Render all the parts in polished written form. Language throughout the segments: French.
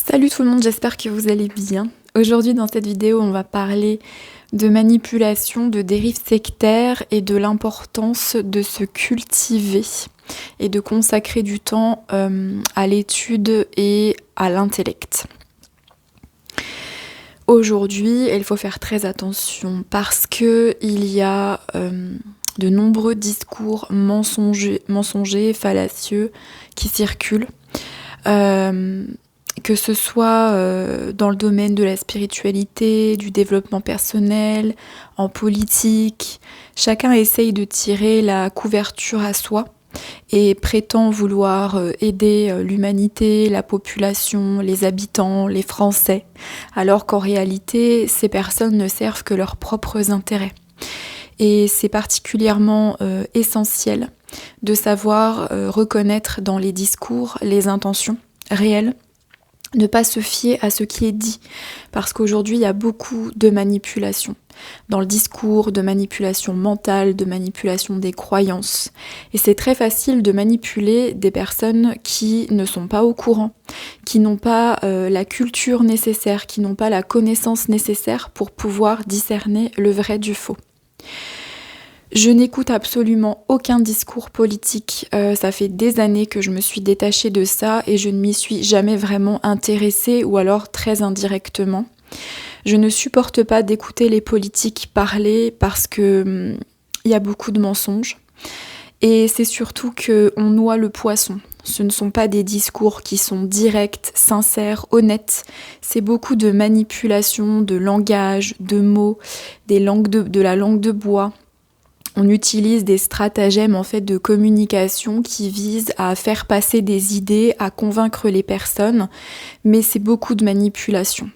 Salut tout le monde, j'espère que vous allez bien. Aujourd'hui dans cette vidéo, on va parler de manipulation, de dérives sectaires et de l'importance de se cultiver et de consacrer du temps à l'étude et à l'intellect. Aujourd'hui, il faut faire très attention parce que il y a de nombreux discours mensongers, fallacieux qui circulent. Que ce soit dans le domaine de la spiritualité, du développement personnel, en politique, chacun essaye de tirer la couverture à soi et prétend vouloir aider l'humanité, la population, les habitants, les Français, alors qu'en réalité, ces personnes ne servent que leurs propres intérêts. Et c'est particulièrement essentiel de savoir reconnaître dans les discours les intentions réelles, ne pas se fier à ce qui est dit, parce qu'aujourd'hui il y a beaucoup de manipulation dans le discours, de manipulation mentale, de manipulation des croyances. Et c'est très facile de manipuler des personnes qui ne sont pas au courant, qui n'ont pas la culture nécessaire, qui n'ont pas la connaissance nécessaire pour pouvoir discerner le vrai du faux. Je n'écoute absolument aucun discours politique, ça fait des années que je me suis détachée de ça et je ne m'y suis jamais vraiment intéressée ou alors très indirectement. Je ne supporte pas d'écouter les politiques parler parce que y a beaucoup de mensonges et c'est surtout qu'on noie le poisson. Ce ne sont pas des discours qui sont directs, sincères, honnêtes. C'est beaucoup de manipulation, de langage, de mots, de la langue de bois. On utilise des stratagèmes en fait de communication qui visent à faire passer des idées, à convaincre les personnes, mais c'est beaucoup de manipulation.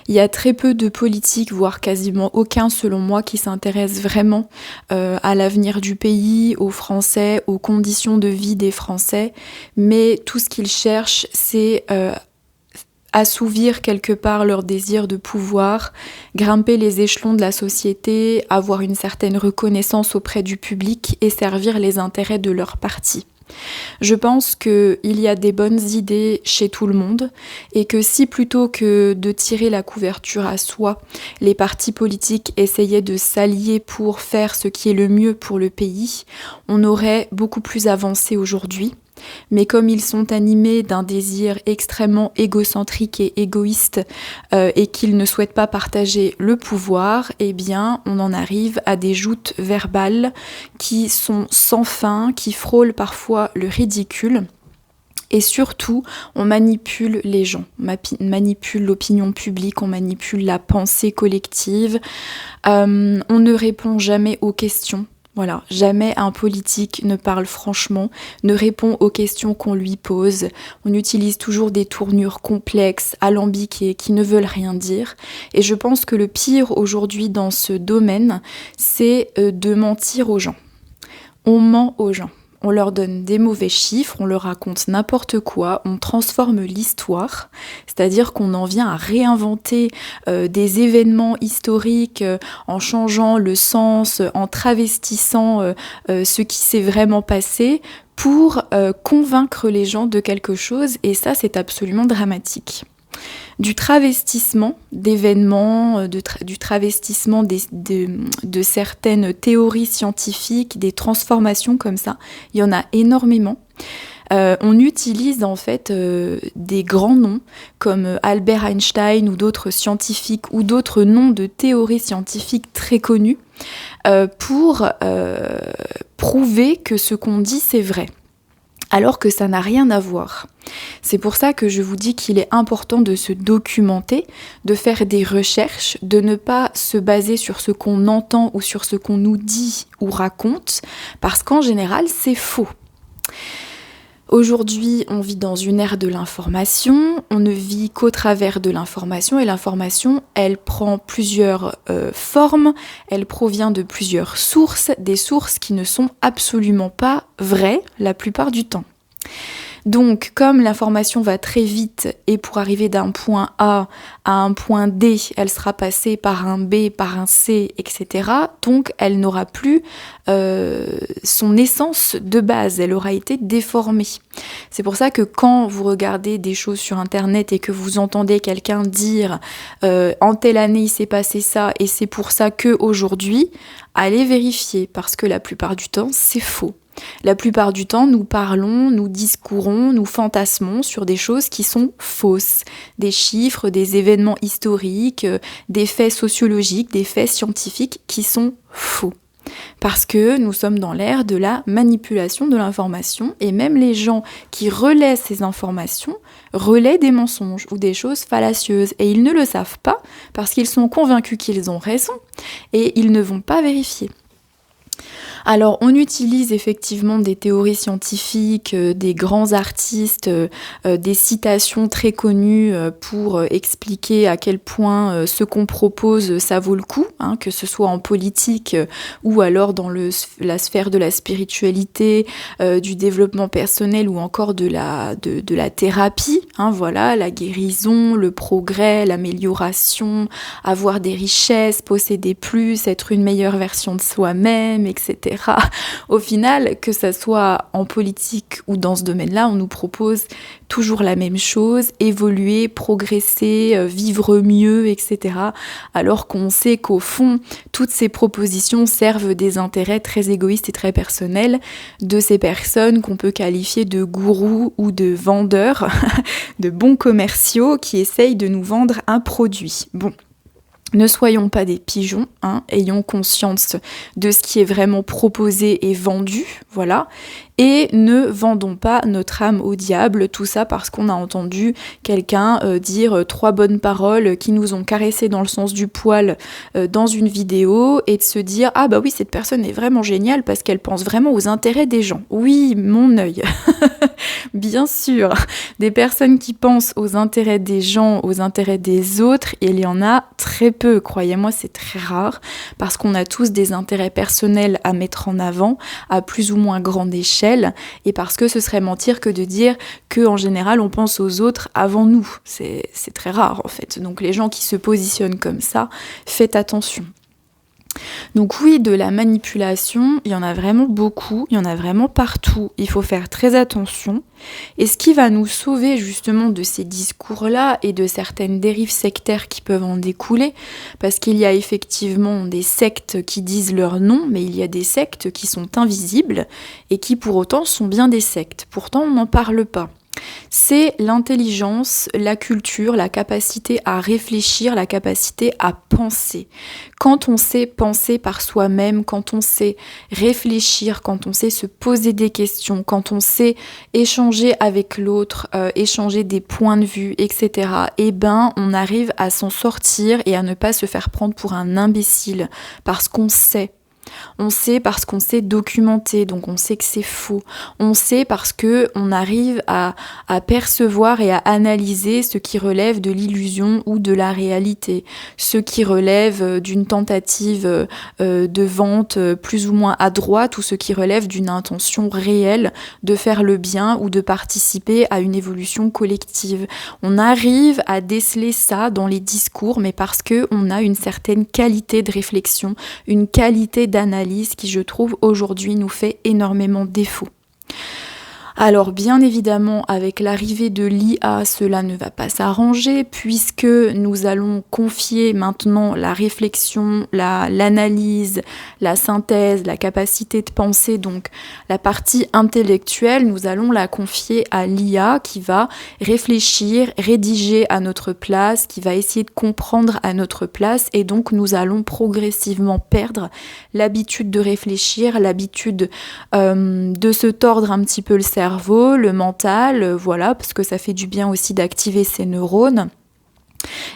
Il y a très peu de politiques, voire quasiment aucun selon moi, qui s'intéressent vraiment à l'avenir du pays, aux Français, aux conditions de vie des Français, mais tout ce qu'ils cherchent, c'est assouvir quelque part leur désir de pouvoir, grimper les échelons de la société, avoir une certaine reconnaissance auprès du public et servir les intérêts de leur parti. Je pense qu'il y a des bonnes idées chez tout le monde et que si plutôt que de tirer la couverture à soi, les partis politiques essayaient de s'allier pour faire ce qui est le mieux pour le pays, on aurait beaucoup plus avancé aujourd'hui. Mais comme ils sont animés d'un désir extrêmement égocentrique et égoïste et qu'ils ne souhaitent pas partager le pouvoir, eh bien on en arrive à des joutes verbales qui sont sans fin, qui frôlent parfois le ridicule. Et surtout, on manipule les gens, on manipule l'opinion publique, on manipule la pensée collective, on ne répond jamais aux questions. Voilà, jamais un politique ne parle franchement, ne répond aux questions qu'on lui pose. On utilise toujours des tournures complexes, alambiquées, qui ne veulent rien dire. Et je pense que le pire aujourd'hui dans ce domaine, c'est de mentir aux gens. On ment aux gens. On leur donne des mauvais chiffres, on leur raconte n'importe quoi, on transforme l'histoire, c'est-à-dire qu'on en vient à réinventer des événements historiques en changeant le sens, en travestissant ce qui s'est vraiment passé pour convaincre les gens de quelque chose, et ça c'est absolument dramatique. Du travestissement d'événements, du travestissement de certaines théories scientifiques, des transformations comme ça, il y en a énormément. On utilise en fait des grands noms comme Albert Einstein ou d'autres scientifiques ou d'autres noms de théories scientifiques très connus pour prouver que ce qu'on dit c'est vrai, alors que ça n'a rien à voir. C'est pour ça que je vous dis qu'il est important de se documenter, de faire des recherches, de ne pas se baser sur ce qu'on entend ou sur ce qu'on nous dit ou raconte, parce qu'en général, c'est faux. Aujourd'hui, on vit dans une ère de l'information, on ne vit qu'au travers de l'information, et l'information, elle prend plusieurs formes, elle provient de plusieurs sources, des sources qui ne sont absolument pas vraies la plupart du temps. Donc, comme l'information va très vite et pour arriver d'un point A à un point D, elle sera passée par un B, par un C, etc. Donc, elle n'aura plus son essence de base, elle aura été déformée. C'est pour ça que quand vous regardez des choses sur Internet et que vous entendez quelqu'un dire en telle année il s'est passé ça et c'est pour ça qu'aujourd'hui, allez vérifier parce que la plupart du temps, c'est faux. La plupart du temps, nous parlons, nous discourons, nous fantasmons sur des choses qui sont fausses. Des chiffres, des événements historiques, des faits sociologiques, des faits scientifiques qui sont faux. Parce que nous sommes dans l'ère de la manipulation de l'information et même les gens qui relaient ces informations relaient des mensonges ou des choses fallacieuses et ils ne le savent pas parce qu'ils sont convaincus qu'ils ont raison et ils ne vont pas vérifier. Alors, on utilise effectivement des théories scientifiques, des grands artistes, des citations très connues pour expliquer à quel point ce qu'on propose, ça vaut le coup, hein, que ce soit en politique ou alors dans la sphère de la spiritualité, du développement personnel ou encore de la thérapie, hein, voilà, la guérison, le progrès, l'amélioration, avoir des richesses, posséder plus, être une meilleure version de soi-même, etc. Au final, que ça soit en politique ou dans ce domaine-là, on nous propose toujours la même chose, évoluer, progresser, vivre mieux, etc. Alors qu'on sait qu'au fond, toutes ces propositions servent des intérêts très égoïstes et très personnels de ces personnes qu'on peut qualifier de gourous ou de vendeurs, de bons commerciaux qui essayent de nous vendre un produit. Bon. Ne soyons pas des pigeons, hein, ayons conscience de ce qui est vraiment proposé et vendu, voilà, et ne vendons pas notre âme au diable, tout ça parce qu'on a entendu quelqu'un dire 3 bonnes paroles qui nous ont caressé dans le sens du poil dans une vidéo et de se dire « Ah bah oui, cette personne est vraiment géniale parce qu'elle pense vraiment aux intérêts des gens. » Oui, mon œil. Bien sûr, des personnes qui pensent aux intérêts des gens, aux intérêts des autres, il y en a très peu, croyez-moi, c'est très rare, parce qu'on a tous des intérêts personnels à mettre en avant, à plus ou moins grande échelle, et parce que ce serait mentir que de dire qu'en général on pense aux autres avant nous. C'est très rare en fait. Donc les gens qui se positionnent comme ça, faites attention. Donc oui, de la manipulation, il y en a vraiment beaucoup, il y en a vraiment partout, il faut faire très attention. Et ce qui va nous sauver justement de ces discours-là et de certaines dérives sectaires qui peuvent en découler, parce qu'il y a effectivement des sectes qui disent leur nom, mais il y a des sectes qui sont invisibles et qui pour autant sont bien des sectes. Pourtant, on n'en parle pas. C'est l'intelligence, la culture, la capacité à réfléchir, la capacité à penser. Quand on sait penser par soi-même, quand on sait réfléchir, quand on sait se poser des questions, quand on sait échanger avec l'autre, échanger des points de vue, etc., eh ben, on arrive à s'en sortir et à ne pas se faire prendre pour un imbécile parce qu'on sait. On sait parce qu'on sait documenter, donc on sait que c'est faux. On sait parce qu'on arrive à percevoir et à analyser ce qui relève de l'illusion ou de la réalité, ce qui relève d'une tentative de vente plus ou moins à droite ou ce qui relève d'une intention réelle de faire le bien ou de participer à une évolution collective. On arrive à déceler ça dans les discours, mais parce qu'on a une certaine qualité de réflexion, une qualité d'analyse qui, je trouve, aujourd'hui nous fait énormément défaut. Alors bien évidemment, avec l'arrivée de l'IA, cela ne va pas s'arranger puisque nous allons confier maintenant la réflexion, l'analyse, la synthèse, la capacité de penser, donc la partie intellectuelle, nous allons la confier à l'IA qui va réfléchir, rédiger à notre place, qui va essayer de comprendre à notre place et donc nous allons progressivement perdre l'habitude de réfléchir, l'habitude de se tordre un petit peu le cerveau, le mental, voilà, parce que ça fait du bien aussi d'activer ces neurones.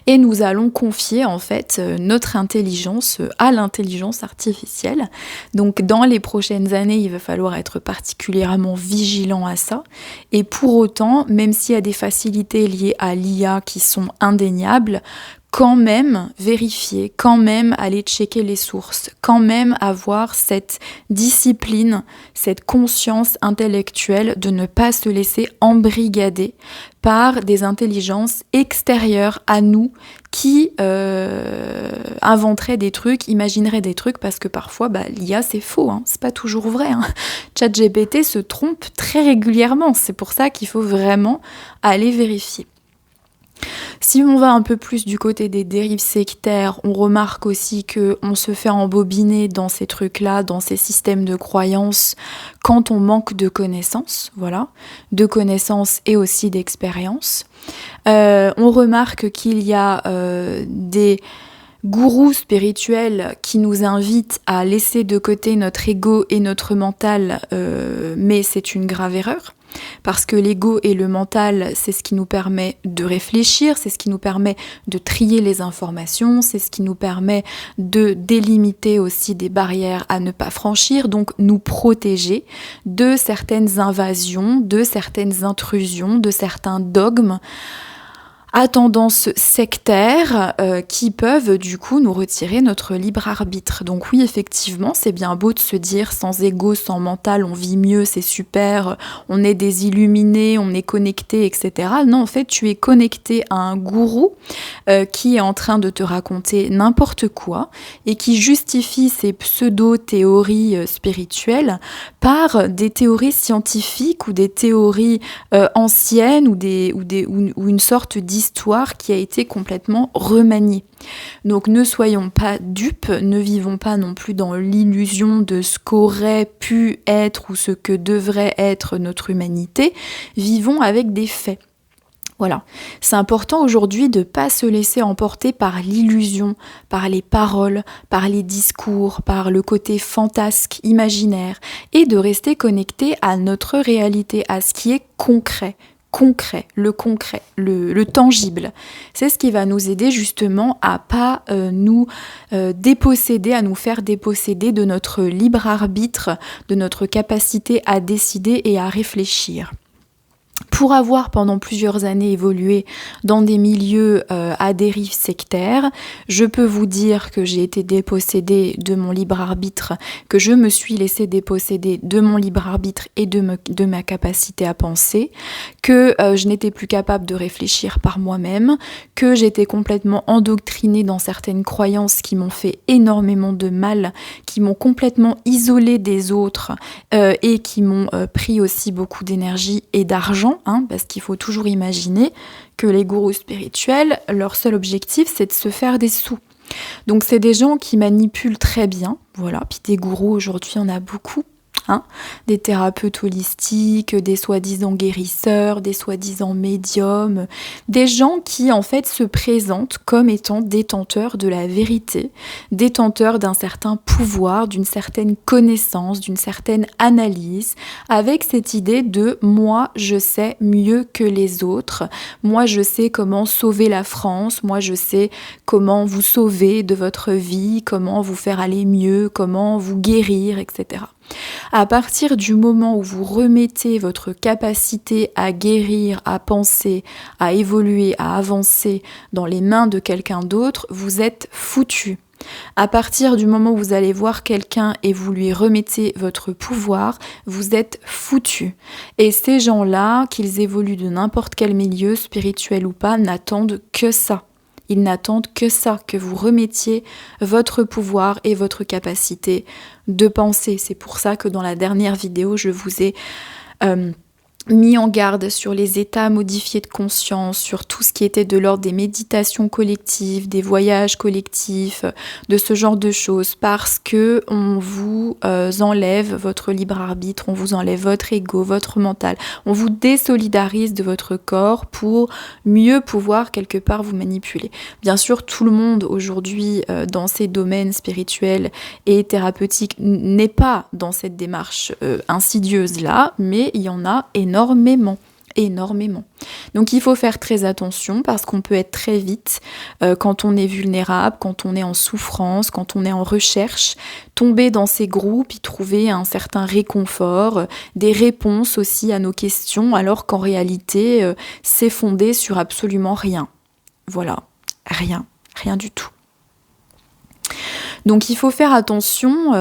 Et nous allons confier en fait notre intelligence à l'intelligence artificielle. Donc dans les prochaines années, il va falloir être particulièrement vigilant à ça. Et pour autant, même s'il y a des facilités liées à l'IA qui sont indéniables, quand même vérifier, quand même aller checker les sources, quand même avoir cette discipline, cette conscience intellectuelle de ne pas se laisser embrigader par des intelligences extérieures à nous qui inventeraient des trucs, imagineraient des trucs, parce que parfois l'IA c'est faux, hein, c'est pas toujours vrai. ChatGPT se trompe très régulièrement, c'est pour ça qu'il faut vraiment aller vérifier. Si on va un peu plus du côté des dérives sectaires, on remarque aussi qu'on se fait embobiner dans ces trucs-là, dans ces systèmes de croyances, quand on manque de connaissances, voilà, de connaissances et aussi d'expérience. On remarque qu'il y a des gourous spirituels qui nous invitent à laisser de côté notre ego et notre mental, mais c'est une grave erreur. Parce que l'ego et le mental, c'est ce qui nous permet de réfléchir, c'est ce qui nous permet de trier les informations, c'est ce qui nous permet de délimiter aussi des barrières à ne pas franchir, donc nous protéger de certaines invasions, de certaines intrusions, de certains dogmes à tendance sectaire qui peuvent du coup nous retirer notre libre arbitre. Donc oui, effectivement, c'est bien beau de se dire sans ego, sans mental, on vit mieux, c'est super, on est des illuminés, on est connecté, etc. Non, en fait, tu es connecté à un gourou qui est en train de te raconter n'importe quoi et qui justifie ses pseudo-théories spirituelles par des théories scientifiques ou des théories anciennes ou une sorte d'histoire qui a été complètement remaniée. Donc ne soyons pas dupes, ne vivons pas non plus dans l'illusion de ce qu'aurait pu être ou ce que devrait être notre humanité, vivons avec des faits. Voilà, c'est important aujourd'hui de ne pas se laisser emporter par l'illusion, par les paroles, par les discours, par le côté fantasque, imaginaire, et de rester connecté à notre réalité, à ce qui est concret, le tangible. C'est ce qui va nous aider justement à pas nous déposséder, à nous faire déposséder de notre libre arbitre, de notre capacité à décider et à réfléchir. Pour avoir pendant plusieurs années évolué dans des milieux à dérive sectaire, je peux vous dire que j'ai été dépossédée de mon libre arbitre, que je me suis laissée déposséder de mon libre arbitre et de ma capacité à penser, que je n'étais plus capable de réfléchir par moi-même, que j'étais complètement endoctrinée dans certaines croyances qui m'ont fait énormément de mal, qui m'ont complètement isolée des autres et qui m'ont pris aussi beaucoup d'énergie et d'argent. Parce qu'il faut toujours imaginer que les gourous spirituels, leur seul objectif, c'est de se faire des sous. Donc c'est des gens qui manipulent très bien, voilà. Puis des gourous, aujourd'hui, on a beaucoup. Des thérapeutes holistiques, des soi-disant guérisseurs, des soi-disant médiums, des gens qui en fait se présentent comme étant détenteurs de la vérité, détenteurs d'un certain pouvoir, d'une certaine connaissance, d'une certaine analyse, avec cette idée de moi je sais mieux que les autres, moi je sais comment sauver la France, moi je sais comment vous sauver de votre vie, comment vous faire aller mieux, comment vous guérir, etc. À partir du moment où vous remettez votre capacité à guérir, à penser, à évoluer, à avancer dans les mains de quelqu'un d'autre, vous êtes foutu. À partir du moment où vous allez voir quelqu'un et vous lui remettez votre pouvoir, vous êtes foutu. Et ces gens-là, qu'ils évoluent de n'importe quel milieu, spirituel ou pas, n'attendent que ça. Ils n'attendent que ça, que vous remettiez votre pouvoir et votre capacité de penser. C'est pour ça que dans la dernière vidéo, je vous ai mis en garde sur les états modifiés de conscience, sur tout ce qui était de l'ordre des méditations collectives, des voyages collectifs, de ce genre de choses, parce que on vous enlève votre libre arbitre, on vous enlève votre ego, votre mental, on vous désolidarise de votre corps pour mieux pouvoir quelque part vous manipuler. Bien sûr, tout le monde aujourd'hui dans ces domaines spirituels et thérapeutiques n'est pas dans cette démarche insidieuse-là, mais il y en a énormément. Donc il faut faire très attention parce qu'on peut être très vite, quand on est vulnérable, quand on est en souffrance, quand on est en recherche, tomber dans ces groupes, y trouver un certain réconfort, des réponses aussi à nos questions, alors qu'en réalité, c'est fondé sur absolument rien. Voilà, rien. rien du tout. Donc il faut faire attention,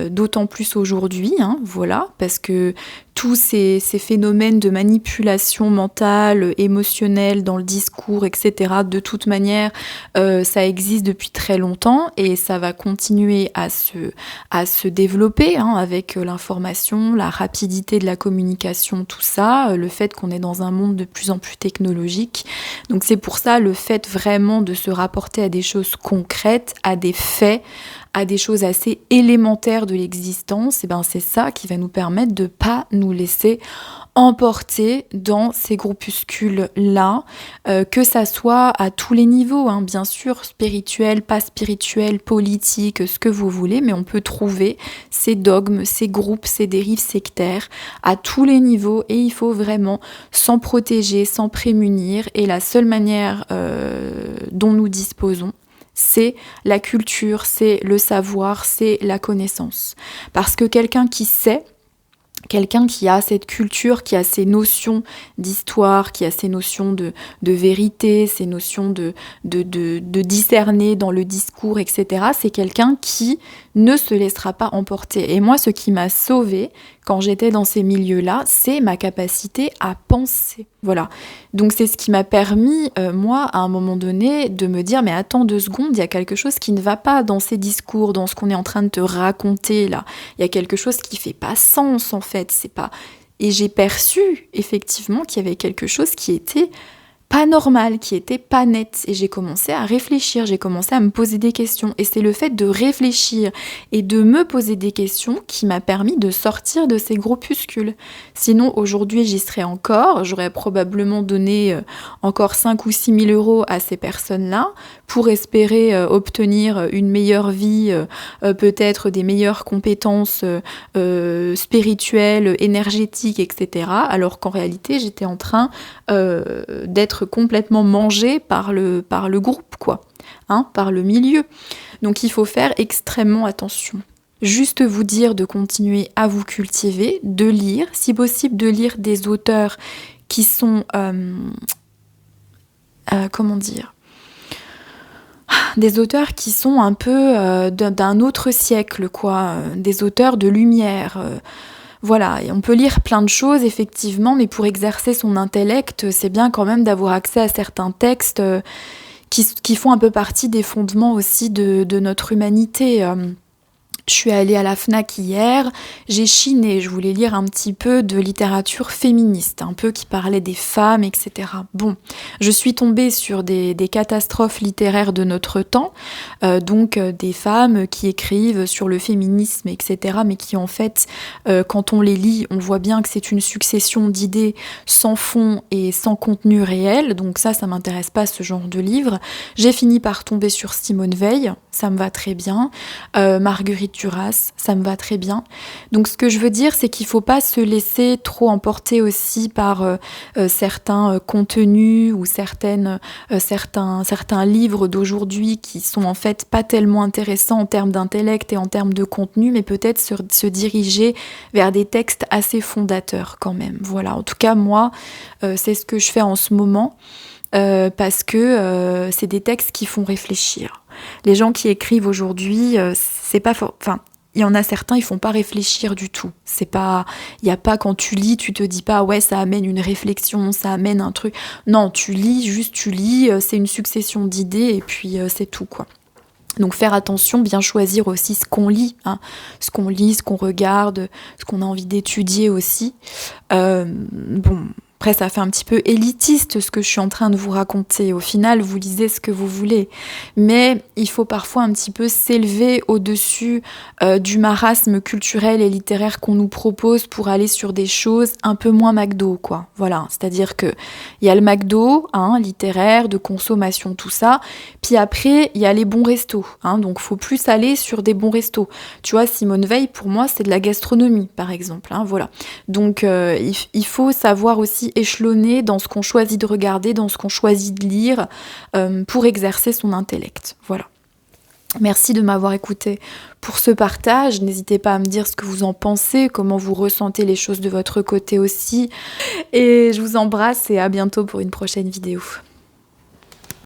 d'autant plus aujourd'hui, voilà, parce que tous ces phénomènes de manipulation mentale, émotionnelle dans le discours, etc., de toute manière, ça existe depuis très longtemps et ça va continuer à se développer avec l'information, la rapidité de la communication, tout ça, le fait qu'on est dans un monde de plus en plus technologique. Donc c'est pour ça le fait vraiment de se rapporter à des choses concrètes, à des faits, à des choses assez élémentaires de l'existence, et ben c'est ça qui va nous permettre de pas nous laisser emporter dans ces groupuscules-là, que ça soit à tous les niveaux, bien sûr, spirituel, pas spirituel, politique, ce que vous voulez, mais on peut trouver ces dogmes, ces groupes, ces dérives sectaires à tous les niveaux et il faut vraiment s'en protéger, s'en prémunir et la seule manière dont nous disposons, c'est la culture, c'est le savoir, c'est la connaissance. Parce que quelqu'un qui sait, quelqu'un qui a cette culture, qui a ces notions d'histoire, qui a ces notions de vérité, ces notions de discerner dans le discours, etc., c'est quelqu'un qui ne se laissera pas emporter. Et moi, ce qui m'a sauvée quand j'étais dans ces milieux-là, c'est ma capacité à penser. Voilà. Donc c'est ce qui m'a permis, moi, à un moment donné, de me dire, mais attends 2 secondes, il y a quelque chose qui ne va pas dans ces discours, dans ce qu'on est en train de te raconter là. Il y a quelque chose qui fait pas sens, en fait. C'est pas... Et j'ai perçu, effectivement, qu'il y avait quelque chose qui était pas normal, qui était pas net. Et j'ai commencé à réfléchir, j'ai commencé à me poser des questions. Et c'est le fait de réfléchir et de me poser des questions qui m'a permis de sortir de ces groupuscules. Sinon, aujourd'hui, j'y serais encore. J'aurais probablement donné encore 5 ou 6 000 euros à ces personnes-là pour espérer obtenir une meilleure vie, peut-être des meilleures compétences spirituelles, énergétiques, etc. Alors qu'en réalité, j'étais en train d'être complètement mangée par le groupe, quoi, par le milieu. Donc il faut faire extrêmement attention. Juste vous dire de continuer à vous cultiver, de lire, si possible de lire des auteurs qui sont, comment dire, des auteurs qui sont un peu d'un autre siècle, quoi, des auteurs de lumière. Voilà, et on peut lire plein de choses, effectivement, mais pour exercer son intellect, c'est bien quand même d'avoir accès à certains textes qui font un peu partie des fondements aussi de notre humanité. Je suis allée à la Fnac hier, j'ai chiné, je voulais lire un petit peu de littérature féministe, un peu qui parlait des femmes, etc. Bon, je suis tombée sur des catastrophes littéraires de notre temps, donc des femmes qui écrivent sur le féminisme, etc., mais qui en fait, quand on les lit, on voit bien que c'est une succession d'idées sans fond et sans contenu réel, donc ça m'intéresse pas ce genre de livre. J'ai fini par tomber sur Simone Veil, ça me va très bien, Marguerite Duras, ça me va très bien. Donc ce que je veux dire, c'est qu'il ne faut pas se laisser trop emporter aussi par certains contenus ou certains livres d'aujourd'hui qui sont en fait pas tellement intéressants en termes d'intellect et en termes de contenu, mais peut-être se diriger vers des textes assez fondateurs quand même. Voilà, en tout cas moi, c'est ce que je fais en ce moment. Parce que c'est des textes qui font réfléchir. Les gens qui écrivent aujourd'hui, c'est pas enfin, il y en a certains, ils font pas réfléchir du tout. C'est pas, il y a pas quand tu lis, tu te dis pas ouais, ça amène une réflexion, ça amène un truc. Non, tu lis, c'est une succession d'idées et puis c'est tout, quoi. Donc faire attention, bien choisir aussi ce qu'on lit, ce qu'on lit, ce qu'on regarde, ce qu'on a envie d'étudier aussi. Bon. Après, ça fait un petit peu élitiste ce que je suis en train de vous raconter. Au final, vous lisez ce que vous voulez. Mais il faut parfois un petit peu s'élever au-dessus du marasme culturel et littéraire qu'on nous propose pour aller sur des choses un peu moins McDo, quoi. Voilà, c'est-à-dire qu'il y a le McDo, littéraire, de consommation, tout ça. Puis après, il y a les bons restos. Donc, faut plus aller sur des bons restos. Tu vois, Simone Veil, pour moi, c'est de la gastronomie, par exemple. Voilà. Donc, il faut savoir aussi échelonner dans ce qu'on choisit de regarder, dans ce qu'on choisit de lire pour exercer son intellect. Voilà. Merci de m'avoir écouté pour ce partage. N'hésitez pas à me dire ce que vous en pensez, comment vous ressentez les choses de votre côté aussi. Et je vous embrasse et à bientôt pour une prochaine vidéo.